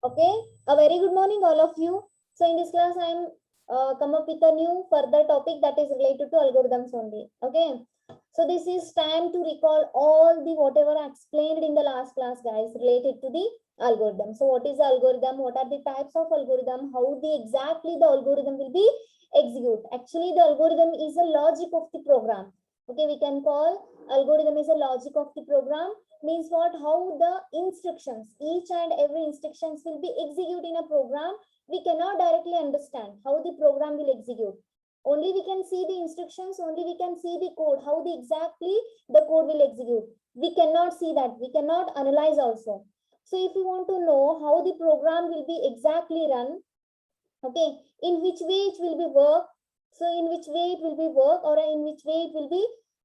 Okay, a very good morning, all of you. So in this class, I am come up with a new further topic that is related to algorithms only. Okay, so this is time to recall all the whatever I explained in the last class, guys, related to the algorithm. So what is the algorithm? What are the types of algorithm? How the exactly the algorithm will be execute? Actually, the algorithm is a logic of the program. Okay, we can call algorithm is a logic of the program. Means what? How the instructions, each and every instructions will be executed in a program. We cannot directly understand how the program will execute. Only we can see the instructions, only we can see the code, how the exactly the code will execute. We cannot see that, we cannot analyze also. So if you want to know how the program will be exactly run, okay, in which way it will be work, so in which way it will be work, or in which way it will be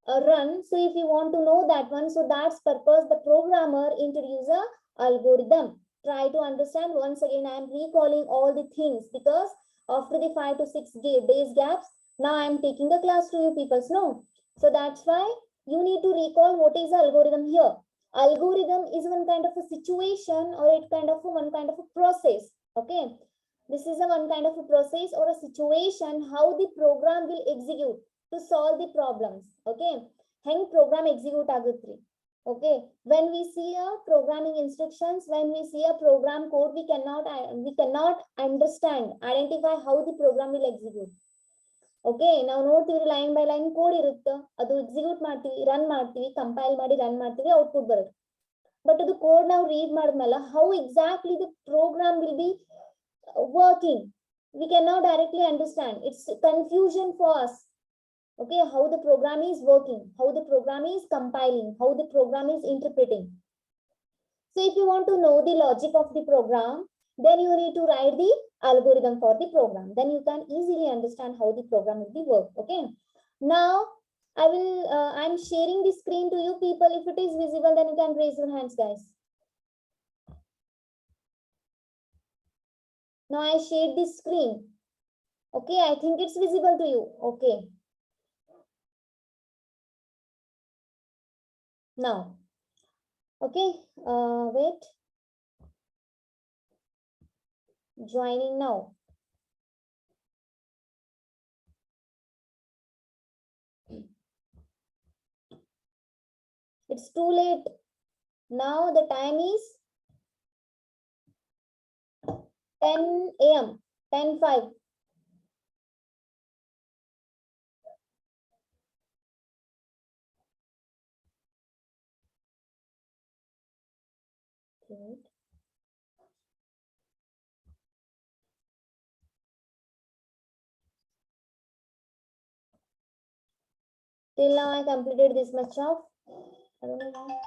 run. So if you want to know that one, so that's purpose the programmer introduce a algorithm. Try to understand. Once again, I am recalling all the things because after the 5 to 6 days gaps, now I am taking the class to you people know. So that's why you need to recall what is the algorithm here. Algorithm is one kind of a situation, or it kind of one kind of a process. Okay, this is a one kind of a process or a situation how the program will execute to solve the problems. Okay, hang program execute agutri. Okay, when we see a programming instructions, when we see a program code, we cannot understand, identify how the program will execute. Okay, ನಾವು ನೋಡ್ತೀವಿ line by line code ಇರುತ್ತೆ, ಅದು execute ಮಾಡ್ತೀವಿ, run ಮಾಡ್ತೀವಿ, compile ಮಾಡಿ run ಮಾಡ್ತೀವಿ, output ಬರುತ್ತೆ. But ಅದು ಕೋಡ್ ನಾವು ರೀಡ್ ಮಾಡಿದ್ಮೇಲೆ how exactly the program will be working, we cannot directly understand. It's confusion for us. Okay, how the program is working, how the program is compiling, how the program is interpreting. So if you want to know the logic of the program, then you need to write the algorithm for the program. Then you can easily understand how the program will be work. Okay, now I'm sharing the screen to you people. If it is visible, then you can raise your hands, guys. Now I shared the screen. Okay, I think it's visible to you. Okay, now, okay, wait, joining now. It's too late. Now the time is 10 a.m. 10:05. Wait. Till now I completed this much of, I don't know why.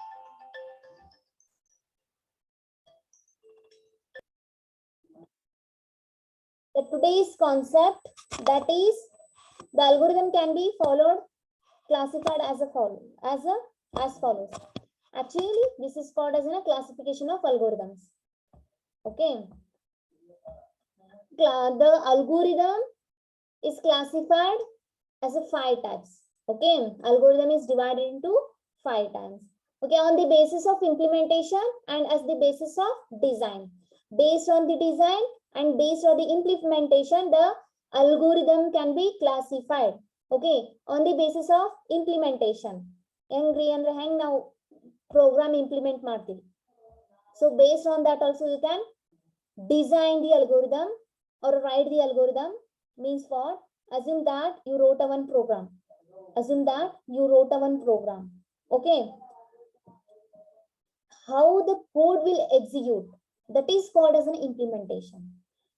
The today's concept, that is the algorithm can be followed, classified as a follow, as follows. Actually, this is called as a classification of algorithms. Okay, the algorithm is classified as a 5 types. Okay, algorithm is divided into 5 types. Okay, on the basis of implementation and as the basis of design. Based on the design and based on the implementation, the algorithm can be classified. Okay, on the basis of implementation. Hang now program implement marti. So based on that also you can design the algorithm or write the algorithm. Means what? Assume that you wrote a one program. Assume that you wrote a one program. Okay. How the code will execute, that is called as an implementation.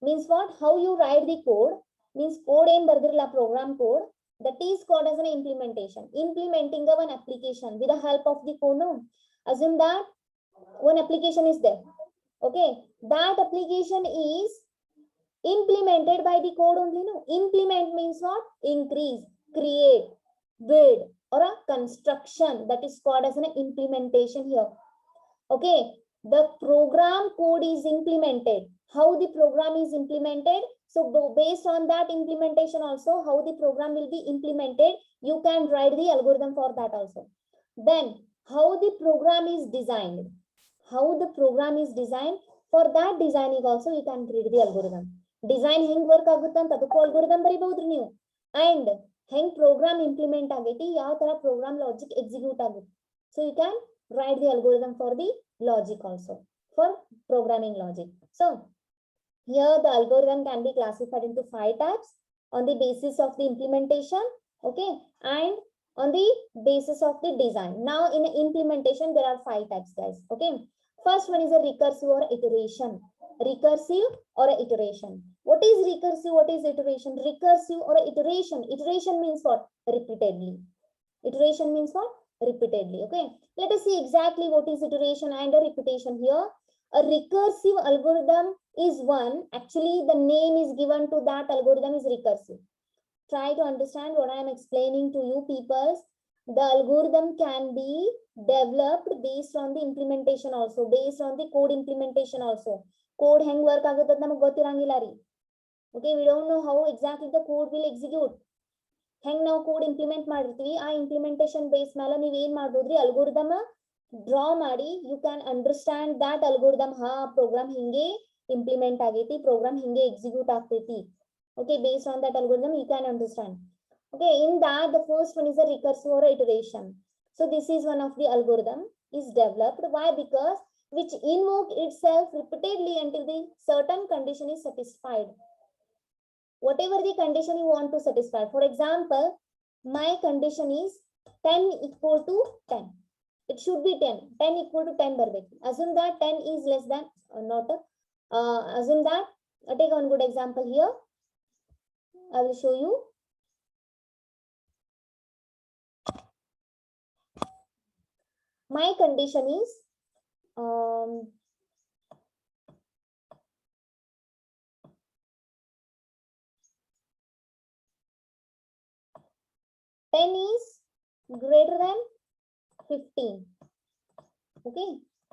Means what? How you write the code, means code in bardirilla program code, that is called as an implementation. Implementing of an application with the help of the code. No? Assume that one application is there. Okay, that application is implemented by the code only. No, implement means what? Increase, create, build, or a construction. That is called as an implementation here. Okay, the program code is implemented. How the program is implemented? So based on that implementation also, how the program will be implemented, you can write the algorithm for that also. Then how the program is designed. How the program is designed? For that designing also you can read the algorithm. Design ಹೆಂಗ್ work ಆಗುತ್ತೆ ಅಂತ ಅದಕ್ಕೂ algorithm ಬರಿಬಹುದ್ರಿ ನೀವು. And ಹೆಂಗ್ program implement ಆಗೈತಿ, ಯಾವ ತರ program logic execute ಆಗುತ್ತೆ. So you can write the algorithm for the logic also, for programming logic. So here the algorithm can be classified into 5 types on the basis of the implementation, okay, and on the basis of the design. Now in implementation there are 5 types, guys. Okay, first one is a recursive or iteration. Recursive or iteration. What is recursive? What is iteration? Recursive or iteration. Iteration means what? Repeatedly. Iteration means what? Repeatedly. Okay, let us see exactly what is iteration and a repetition here. A recursive algorithm is one, actually the name is given to that algorithm is recursive. Try to understand what I am explaining to you people. The algorithm can be developed based on the implementation also, based on the code implementation also. Code hang work agutte namak gotirangilla ri. Okay, we don't know how exactly the code will execute. ಹೆಂಗ್ ನಾವು code implement ಮಾಡಿರ್ತೀವಿ, ಆ implementation base ಮೇಲೆ ನೀವ್ ಏನ್ ಮಾಡ್ಬೋದ್ರಿ, algorithm draw ಮಾಡಿ you can understand that algorithm. ಹಾ, ಪ್ರೋಗ್ರಾಮ್ ಹಿಂಗೆ ಇಂಪ್ಲಿಮೆಂಟ್ ಆಗೈತಿ, ಪ್ರೋಗ್ರಾಮ್ ಹಿಂಗೆ ಎಕ್ಸಿಕ್ಯೂಟ್ ಆಗ್ತೈತಿ. Okay, based on that algorithm you can understand. Okay, in that the first one is a recursive or iteration. So this is one of the algorithm is developed. Why? Because which invoke itself repeatedly until the certain condition is satisfied. Whatever the condition you want to satisfy. For example, my condition is 10 equal to 10. It should be 10. 10 equal to 10 barbeki. Assume that 10 is less than assume that take one good example here. I will show you. My condition is 10 is greater than 15. Okay,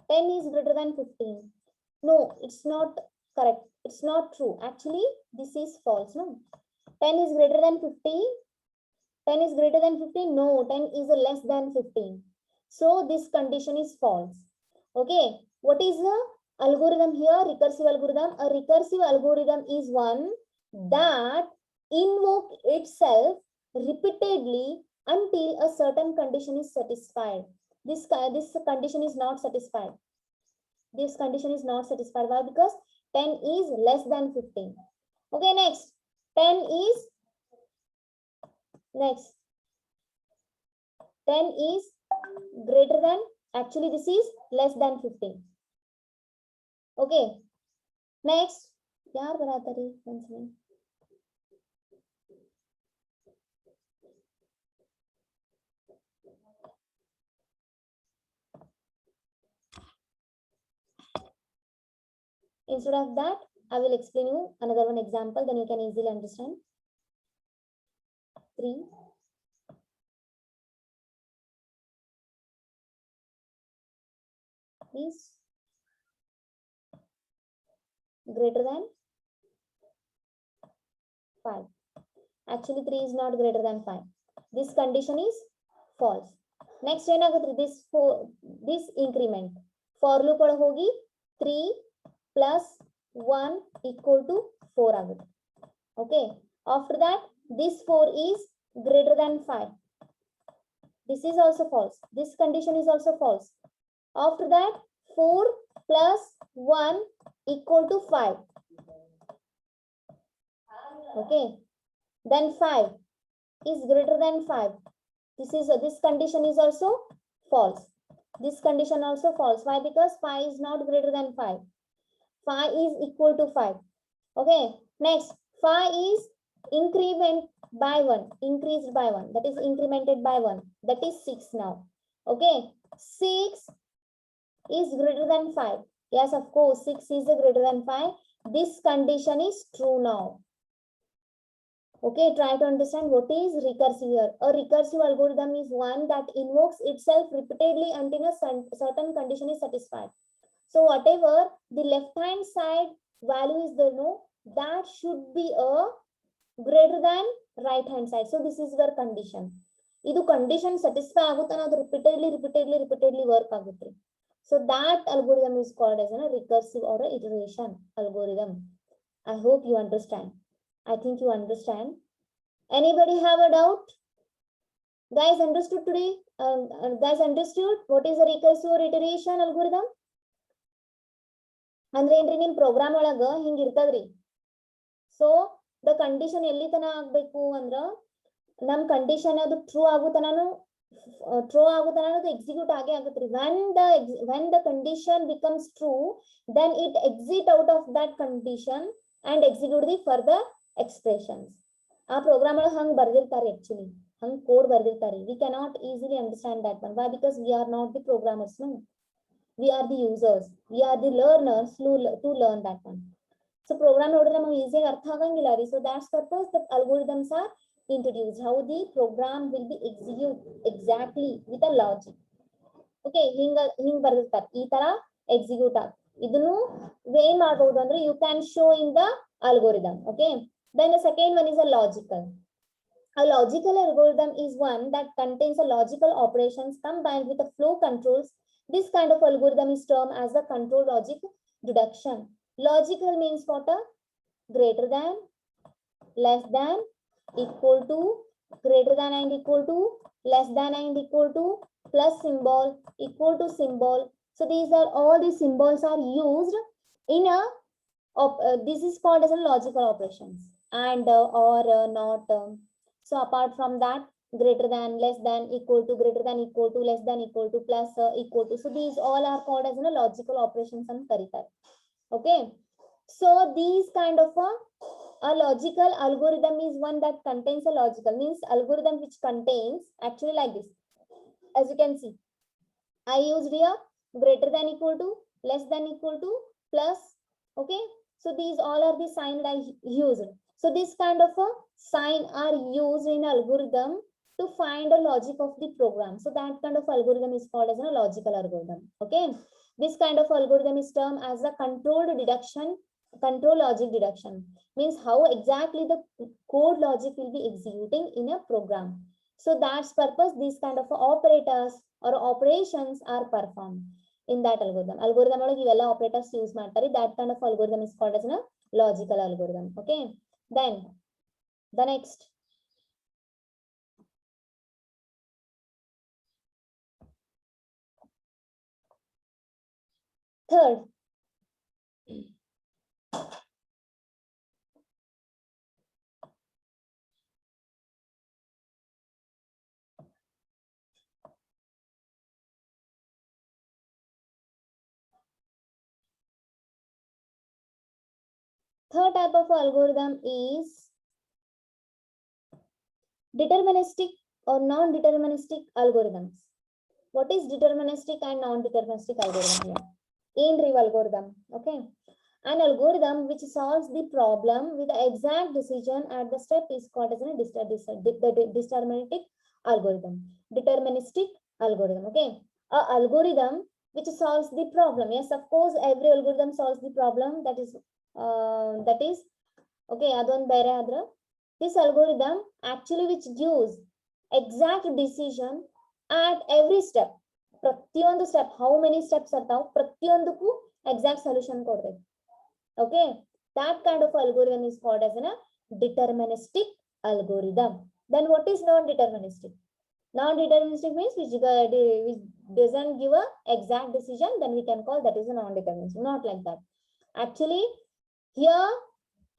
10 is greater than 15. No, it's not correct. It's not true. Actually, this is false. No, 10 is greater than 15. 10 is greater than 15. No, 10 is less than 15. So this condition is false. Okay, what is the algorithm here? Recursive algorithm. A recursive algorithm is one that invoke itself repeatedly until a certain condition is satisfied. This condition is not satisfied. This condition is not satisfied. Why? Because 10 is less than 15. Okay, next 10 is 10 is greater than, actually this is less than 15. Okay, next yaar banata rahi once again. Instead of that, I will explain you another one example, then you can easily understand. 3 is greater than 5. Actually 3 is not greater than 5. This condition is false. Next this increment for loop hogi 3 plus 1 equal to 4 agutte. Okay, after that this 4 is greater than 5. This is also false. This condition is also false. After that 4 plus 1 equal to 5. Okay, then 5 is greater than 5. This condition is also false. This condition also false. Why? Because 5 is not greater than 5. 5 is equal to 5. Okay, next 5 is increment by 1, increased by 1, that is incremented by 1, that is 6 now. Okay, 6 is greater than 5. Yes, of course 6 is greater than 5. This condition is true now. Okay, try to understand what is recursive here. A recursive algorithm is one that invokes itself repeatedly until a certain condition is satisfied. So whatever the left hand side value is there, no, that should be a greater than right hand side. So this is your condition. Idu condition satisfy agutta na adu repeatedly work agutte. So that algorithm is called as a recursive or a iteration algorithm. I hope you understand. I think you understand. Anybody have a doubt? Guys, understood today? Guys, understood what is a recursive or iteration algorithm? ಅಂದ್ರೆ ಏನ್ರಿ ನಿಮ್ program ಒಳಗ ಹಿಂಗ ಇರ್ತದ್ರಿ. So the condition ಎಲ್ಲಿ ತನ ಆಗ್ಬೇಕು ಅಂದ್ರ ನಮ್ ಕಂಡೀಷನ್ ಅದು ಟ್ರೂ ಆಗುತ್ತಾನು ಎಕ್ಸಿಕ್ಯೂಟ್ ಆಗೇ ಆಗತ್ರಿ. when the condition becomes true, then it exit out of that condition and execute the further expressions. ಆ ಪ್ರೋಗ್ರಾಮ್ ಒಳಗ ಹಂಗ ಬರ್ದಿರ್ತಾರೆ, ಆಕ್ಚುಲಿ ಹಂಗ code ಬರ್ದಿರ್ತಾರೆ. we cannot easily understand that one. Why? Because we are not the programmers, no, we are the users, we are the learners to learn that one. So program ನೋಡಿದ್ರೆ ನಮಗೆ ಈಸಿಯಾಗಿ ಅರ್ಥ ಆಗಂಗಿಲ್ಲ ರೀ. So that's purpose the algorithms are introduced, how the program will be execute exactly with a logic. Okay, ಹಿಂಗ ಬರ್ದಿರ್ತಾರೆ, ಈ ತರ execute ಆಗ. ಇದನ್ನು ಏನ್ ಮಾಡಬಹುದು ಅಂದ್ರೆ you can show in the algorithm. Okay, then the second one is a logical. A logical algorithm is one that contains a logical operations combined with a flow controls. This kind of algorithm is termed as the control logic deduction. Logical means what? Greater than, less than, equal to, greater than and equal to, less than and equal to, plus symbol, equal to symbol. So these are all these symbols are used in a this is called as a logical operations and or not. So apart from that, greater than, less than, equal to, greater than, equal to, less than, equal to, plus equal to. So these all are called as logical operations and karitar. Okay, so these kind of a logical algorithm is one that contains a logical, means algorithm which contains actually like this. As you can see, I used here greater than equal to, less than equal to, plus. Okay, so these all are the sign that I used. So this kind of a sign are used in algorithm to find a logic of the program. So that kind of algorithm is called as a logical algorithm. Okay, this kind of algorithm is termed as a controlled deduction. Control logic deduction means how exactly the code logic will be executing in a program. So that's purpose these kind of operators or operations are performed in that algorithm. Algorithm ಒಳಗೆ ಇವೆಲ್ಲ operators use ಮಾಡ್ತಾರೆ. That kind of algorithm is called as a logical algorithm. Okay, then the next, third, third type of algorithm is deterministic or non-deterministic algorithms. What is deterministic and non-deterministic algorithm here? In-real algorithm. Okay, an algorithm which solves the problem with the exact decision at the step is called as a deterministic algorithm. Deterministic algorithm. Okay, a algorithm which solves the problem. Yes, of course, every algorithm solves the problem. That is okay. Adon bere adra. This algorithm actually which gives exact decision at every step. ಪ್ರತಿಯೊಂದು step, how many steps ಇರ್ತಾವ, ಪ್ರತಿಯೊಂದಕ್ಕೂ exact solution ಕೊಡ್ತೈತಿ. Okay, that kind of algorithm is called as a deterministic algorithm. Then what is non-deterministic? Non-deterministic means which doesn't give a exact decision, then we can call that is a non-deterministic. Not like that. Actually, here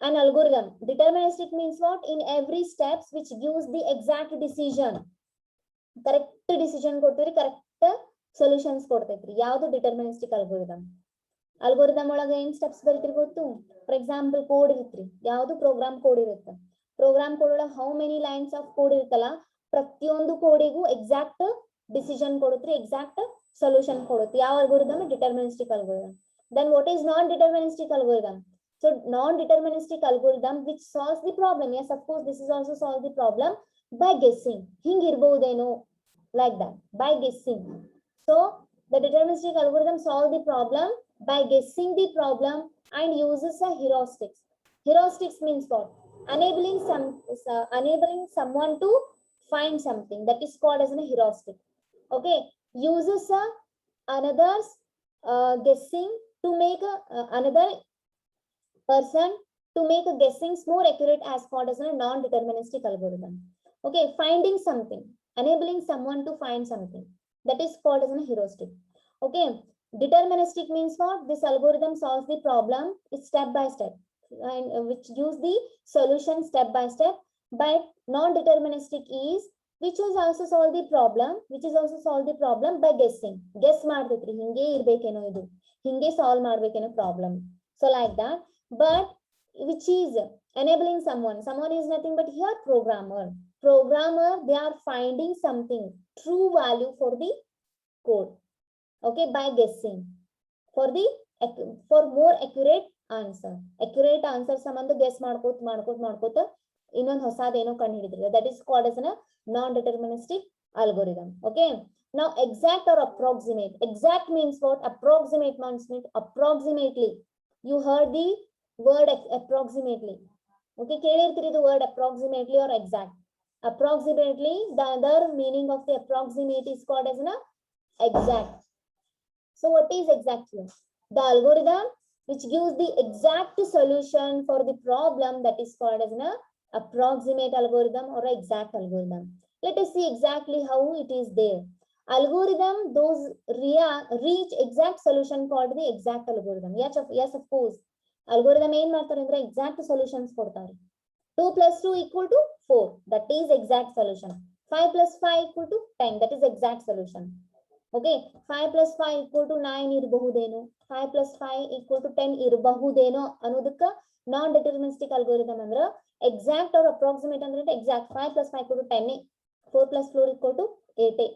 an algorithm, deterministic means what? In every steps which gives the exact decision, correct decision ಕೊಡ್ತೀರಿ, correct solutions ಕೊಡ್ತೈತ್ರಿ. ಯಾವುದು deterministic algorithm. Algorithm ಒಳಗೆ ಏನ್ steps ಬರೀತಿರಿ ಗೊತ್ತು? For example code ಇರುತ್ರಿ, ಯಾವುದು program code ಇರುತ್ತೆ. Program code ಒಳಗೆ how many lines of code ಇರುತ್ತಲ್ಲ, ಪ್ರತಿಯೊಂದು ಕೋಡಿಗೂ ಎಕ್ಸಾಕ್ಟ್ ಡಿಸಿಷನ್ ಕೊಡುತ್ರಿ, ಎಕ್ಸಾಕ್ಟ್ ಸೊಲ್ಯೂಷನ್ ಕೊಡುತ್ತೆ. ಯಾವ algorithm? Deterministic algorithm. Then what is non-deterministic algorithm? So non-deterministic algorithm which solves the problem. Yes, of course, this is also solve the problem by guessing. ಹಿಂಗ ಇರಬಹುದೇನೋ, like that, by guessing. So the deterministic algorithm solve the problem by guessing the problem and uses a heuristics. Heuristics means what? Enabling someone to find something, that is called as a heuristic. Okay, uses another's guessing to make another person to make a guessings more accurate as called as a non-deterministic algorithm. Okay, finding something, enabling someone to find something, that is called as a heuristic. Okay, deterministic means what? This algorithm solves the problem step by step, and which gives the solution step by step. But non-deterministic is which is also solve the problem, by guessing. Guess ಮಾಡ್ತೈತ್ರಿ, ಹಿಂಗೆ ಇರ್ಬೇಕೇನೋ ಇದು, ಹಿಂಗೆ solve ಮಾಡ್ಬೇಕೇನೋ problem. So like that. But which is enabling someone is nothing but here programmer, they are finding something true value for the code, okay, by guessing for more accurate answer ಸಂಬಂಧ guess ಮಾಡ್ಕೋತ ಇನ್ನೊಂದು ಹೊಸದೇನೋ ಕಂಡು ಹಿಡಿದ್ರೆ, that is called as a non-deterministic algorithm. Okay, now exact or approximate. Exact means what? Approximate means approximately. You heard the word approximately. Okay, ಕೇಳಿರ್ತೀರಿ the word approximately or exact. Approximately, the other meaning of the approximate is called as an exact. So what is exact here? The algorithm which gives the exact solution for the problem, that is called as an approximate algorithm or exact algorithm. Let us see exactly how it is there. Algorithm, those reach exact solution called the exact algorithm. Yes, of course. Algorithm ಏನ್ ಮಾಡ್ತಾರೆ ಅಂದ್ರೆ exact solutions ಕೊಡ್ತಾರೆ. 2 + 2 = 4, that is exact solution. 5 + 5 = 10, that is exact solution. Okay, 5 + 5 = 9 ಇರಬಹುದೇನೋ, 5 + 5 = 10 ಇರಬಹುದೇನೋ ಅನ್ನೋದಕ್ಕ non deterministic algorithm ಅಂದ್ರೆ exact or approximate ಅಂದ್ರೆ exact. 5 + 5 = 10, 4 + 4 = 8.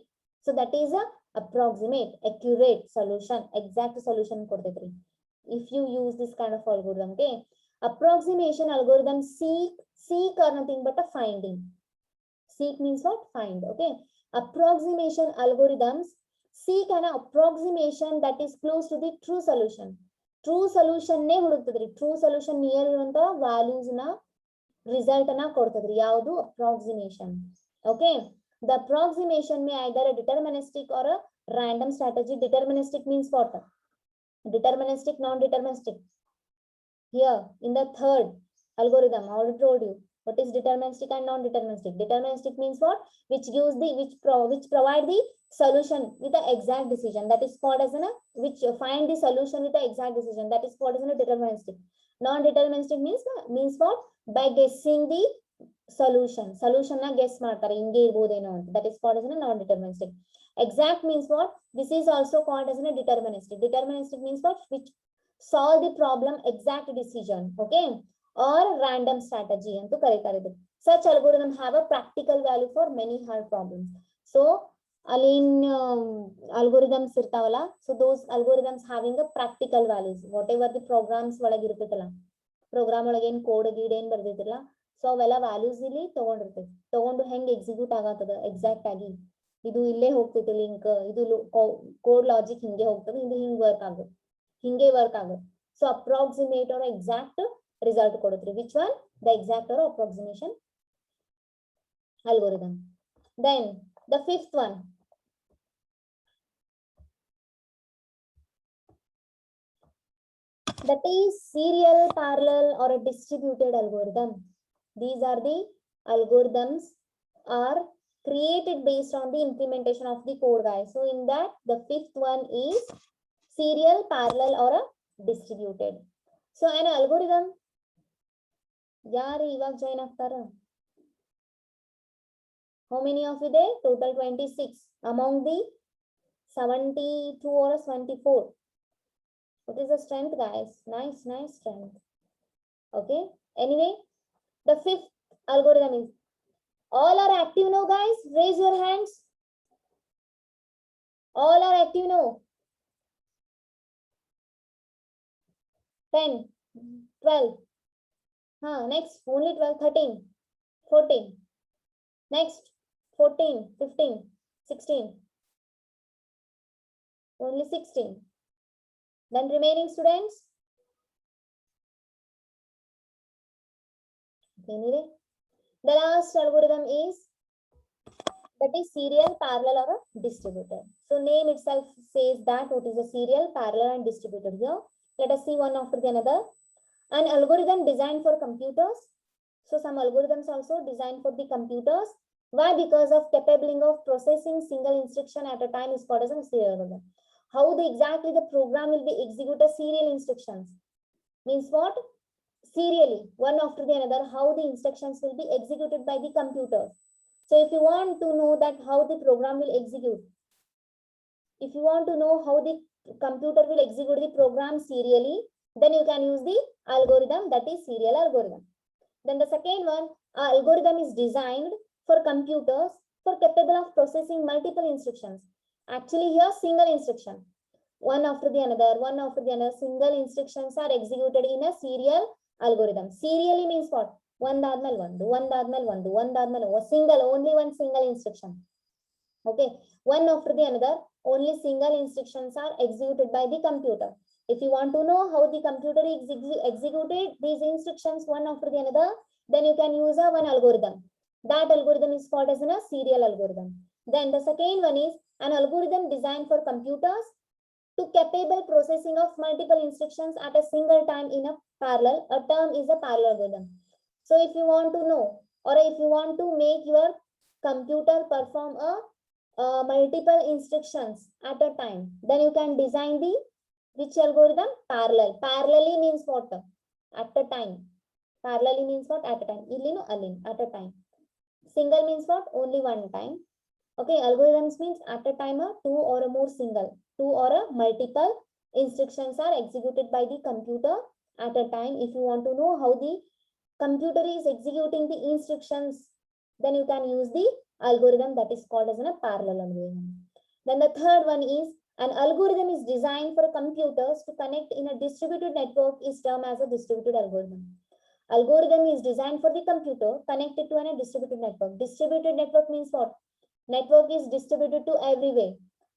So that is a approximate, accurate solution, exact solution ಕೊಡ್ತೈತ್ರಿ if you use this kind of algorithm. Okay, approximation algorithm seek are nothing but a finding. Seek means what? Find. Okay, approximation algorithms seek an approximation that is close to the true solution. True solution ನೇ ಹುಡುಕ್ತದ್ರಿ. True solution near ಇರುವಂತ values ನ result ಅನ್ನ ಕೊಡ್ತದ್ರಿ. ಯಾವುದು? approximation. Okay, the approximation may either a deterministic or a random strategy. Deterministic means what? Deterministic, non-deterministic. Here in the third algorithm, I already told you what is deterministic and non-deterministic. Deterministic means what? Which gives the which provide the solution with the exact decision, that is called as which find the solution with the exact decision, that is called as deterministic. Non-deterministic means what? By guessing the solution na guess ಮಾಡ್ತಾರೆ, ಹಿಂಗೆ ಇರಬಹುದೇನೋ ಅಂತ, that is called as non-deterministic. Exact means what? This is also called as a deterministic. Deterministic means what? Which solve the problem exact decision, okay, or random strategy antu ಕರೀತಾರೆ ಇದು. Such algorithm have a practical value for many hard problems. So alin algorithms ಇರ್ತಾವಲ್ಲ, so those algorithms having a practical values, whatever the programs ಒಳಗೆ ಇರ್ತೈತಲ್ಲ, program ಒಳಗೆ ಏನ್ code ಗೀಡ್ ಏನ್ ಬರ್ದಿರಲ್ಲ, so ಅವೆಲ್ಲ values ಇಲ್ಲಿ ತಗೊಂಡಿರ್ತೈತಿ. ತಗೊಂಡು ಹೆಂಗ್ ಎಕ್ಸಿಕ್ಯೂಟ್ ಆಗತ್ತದ ಎಕ್ಸಾಕ್ಟ್ ಆಗಿ, ಇದು ಇಲ್ಲೇ ಹೋಗ್ತೈತಿ ಲಿಂಕ್, ಇದು ಕೋಡ್ ಲಾಜಿಕ್ ಹಿಂಗೆ ಹೋಗ್ತದೆ, ಇದು ಹಿಂಗೆ ವರ್ಕ್ ಆಗುತ್ತೆ. So approximate or exact result ಕೊಡುತ್ರಿ. Which one? The exact or approximation algorithm. Then the fifth one, that is serial, parallel or a distributed algorithm. These are the algorithms are created based on the implementation of the code, guys. So in that, the fifth one is serial, parallel or a distributed. So an algorithm, ಯಾರು ಇವಾಗ join ಆಗ್ತಾರ? How many of you there? Total 26 among the 72 or 74. What is the strength, guys? Nice strength. Okay, anyway, the fifth algorithm is, all are active now, guys? Raise your hands. All are active now. 10, 12. Next, only 12, 13, 14. Next, 14, 15, 16. Only 16. Then remaining students. Anyway, the last algorithm is, that is serial, parallel or distributed. So name itself says that what is a serial, parallel, and distributed. Here, let us see one after the another. An algorithm designed for computers. So some algorithms also designed for the computers. Why? Because of capable of processing single instruction at a time is called as a serial algorithm. How exactly the program will be executed serial instructions means what? Serially, one after the another, how the instructions will be executed by the computer. So if you want to know that how the program will execute, if you want to know how the computer will execute the program serially, then you can use the algorithm, that is serial algorithm. Then the second one, algorithm is designed for computers for capable of processing multiple instructions. Actually here single instruction, one after the another, one after the another, single instructions are executed in a serial algorithm. Serially means what? One dadmal one, single, only one single instruction. Okay, one after the another, only single instructions are executed by the computer. If you want to know how the computer is executed these instructions one after the another, then you can use a one algorithm. That algorithm is called as a serial algorithm. Then the second one is an algorithm designed for computers to capable processing of multiple instructions at a single time in a parallel. A term is a parallel algorithm. So if you want to know, or if you want to make your computer perform a multiple instructions at a time, then you can design the which algorithm? Parallel. Parallelly means what? At a time. Parallelly means what? At a time. Illino allin, at a time. Single means what? Only one time. Okay, algorithms means at a time two or a more single, two or a multiple instructions are executed by the computer at a time. If you want to know how the computer is executing the instructions, then you can use the algorithm that is called as a parallel algorithm. Then the third one is an algorithm is designed for computers to connect in a distributed network is termed as a distributed algorithm. Algorithm is designed for the computer connected to a distributed network. Distributed network means what? Network is distributed to everywhere.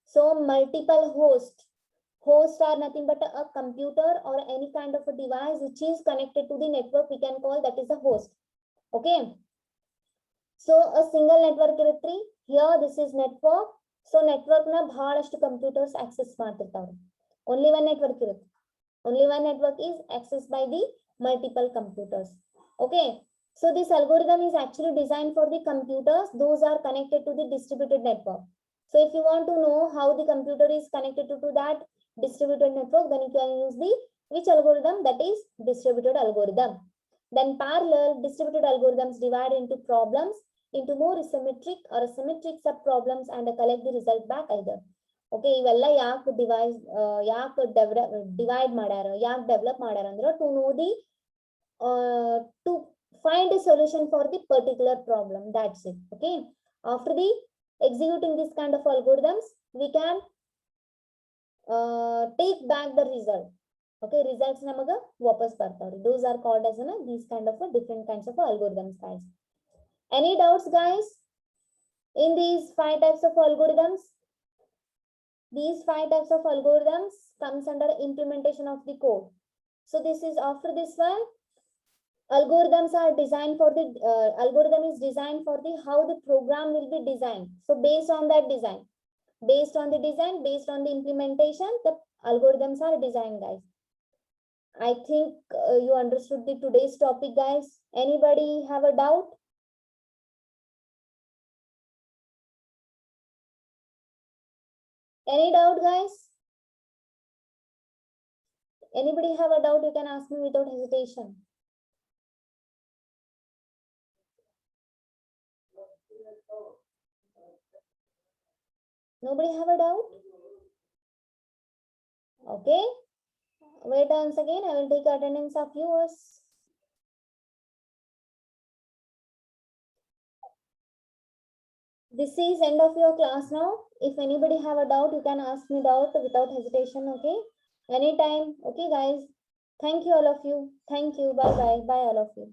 So multiple hosts. Hosts are nothing but a computer or any kind of a device which is connected to the network. We can call that is a host. Okay. So a single network iruttri. Here this is network. So network na bhalashtu computers access ಮಾಡ್ತಿರ್ತಾವ್ರಿ. Only one network irutte. Only one network is accessed by the multiple computers. Okay. So this algorithm is actually designed for the computers. Those are connected to the distributed network. So if you want to know how the computer is connected to that distributed network, then you can use the which algorithm? That is distributed algorithm. Then parallel distributed algorithms divide into problems into more symmetric or symmetric sub problems and collect the result back either. Okay, ಇವೆಲ್ಲ ಯಾಕೆ divide ಮಾಡ್ಯಾರ, ಯಾಕೆ develop ಮಾಡ್ಯಾರ ಅಂದ್ರೆ to know the to find a solution for the particular problem. That's it. Okay, after the executing this kind of algorithms, we can take back the result. Okay, results namaga vapas bartavri. Those are called as these kind of different kinds of algorithms, guys. Any doubts, guys, in these 5 types of algorithms? These 5 types of algorithms comes under implementation of the code. So this is after this one. Algorithms are designed for the algorithm is designed for the how the program will be designed. So based on that design, based on the design, based on the implementation, the algorithms are designed, guys. I think you understood the today's topic, guys. Anybody have a doubt? Any doubt, guys? Anybody have a doubt? You can ask me without hesitation. Nobody have a doubt? Okay. Wait once again. I will take attendance of yours. This is end of your class now. If anybody have a doubt, you can ask me doubt without hesitation. Okay. Anytime. Okay, guys. Thank you, all of you. Thank you. Bye bye. Bye, all of you.